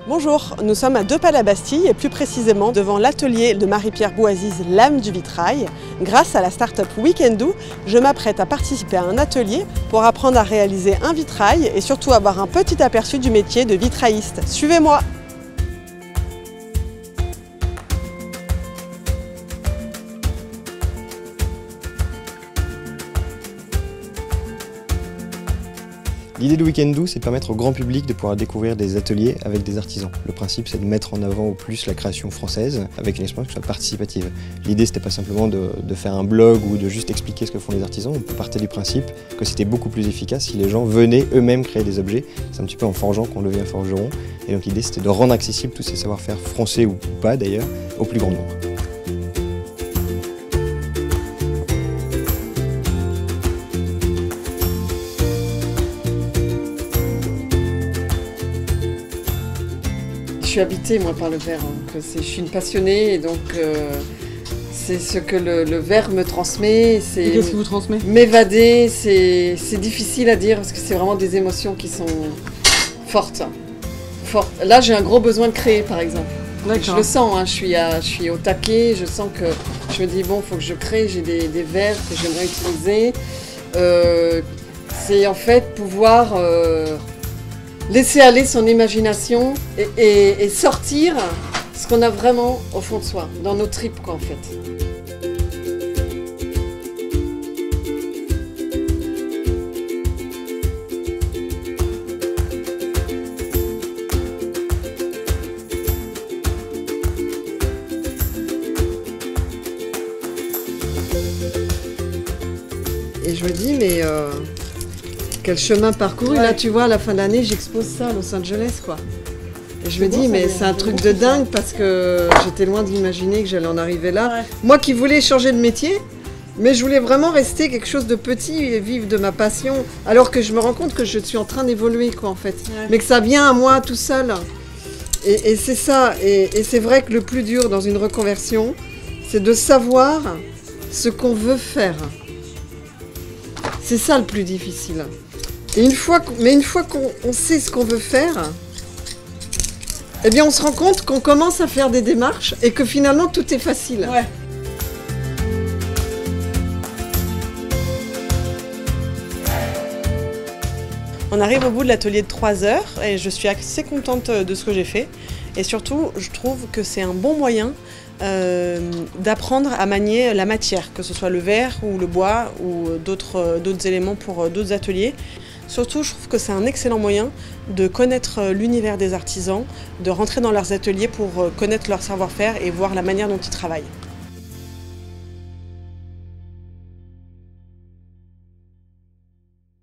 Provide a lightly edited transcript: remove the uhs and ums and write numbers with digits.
Bonjour, nous sommes à 2 pas la Bastille et plus précisément devant l'atelier de Marie-Pierre Bouaziz, l'âme du vitrail. Grâce à la start-up Weekendoo, je m'apprête à participer à un atelier pour apprendre à réaliser un vitrail et surtout avoir un petit aperçu du métier de vitrailliste. Suivez-moi! L'idée de Weekendoo, c'est de permettre au grand public de pouvoir découvrir des ateliers avec des artisans. Le principe, c'est de mettre en avant au plus la création française avec une expérience qui soit participative. L'idée, c'était pas simplement de faire un blog ou de juste expliquer ce que font les artisans. On partait du principe que c'était beaucoup plus efficace si les gens venaient eux-mêmes créer des objets. C'est un petit peu en forgeant qu'on devient forgeron. Et donc l'idée, c'était de rendre accessible tous ces savoir-faire français ou pas d'ailleurs au plus grand nombre. Je suis habitée moi par le verre, je suis une passionnée et donc c'est ce que le verre me transmet. Et qu'est-ce qui vous transmet? M'évader, c'est difficile à dire parce que c'est vraiment des émotions qui sont fortes. Là j'ai un gros besoin de créer par exemple. Je le sens, hein, je suis au taquet, je sens que je me dis bon, il faut que je crée, j'ai des verres que j'aimerais utiliser. C'est en fait pouvoir laisser aller son imagination et sortir ce qu'on a vraiment au fond de soi, dans nos tripes quoi en fait. Et je me dis mais quel chemin parcouru, ouais. Là tu vois à la fin de l'année j'expose ça à Los Angeles quoi. Et je me dis mais c'est un truc de dingue parce que j'étais loin d'imaginer que j'allais en arriver là. Ouais. Moi qui voulais changer de métier, mais je voulais vraiment rester quelque chose de petit et vivre de ma passion. Alors que je me rends compte que je suis en train d'évoluer quoi en fait. Ouais. Mais que ça vient à moi tout seul. Et c'est ça, et c'est vrai que le plus dur dans une reconversion, c'est de savoir ce qu'on veut faire. C'est ça le plus difficile. Et une fois qu'on sait ce qu'on veut faire, eh bien on se rend compte qu'on commence à faire des démarches et que finalement tout est facile. Ouais. On arrive au bout de l'atelier de 3 heures et je suis assez contente de ce que j'ai fait. Et surtout, je trouve que c'est un bon moyen d'apprendre à manier la matière, que ce soit le verre ou le bois ou d'autres éléments pour d'autres ateliers. Surtout, je trouve que c'est un excellent moyen de connaître l'univers des artisans, de rentrer dans leurs ateliers pour connaître leur savoir-faire et voir la manière dont ils travaillent.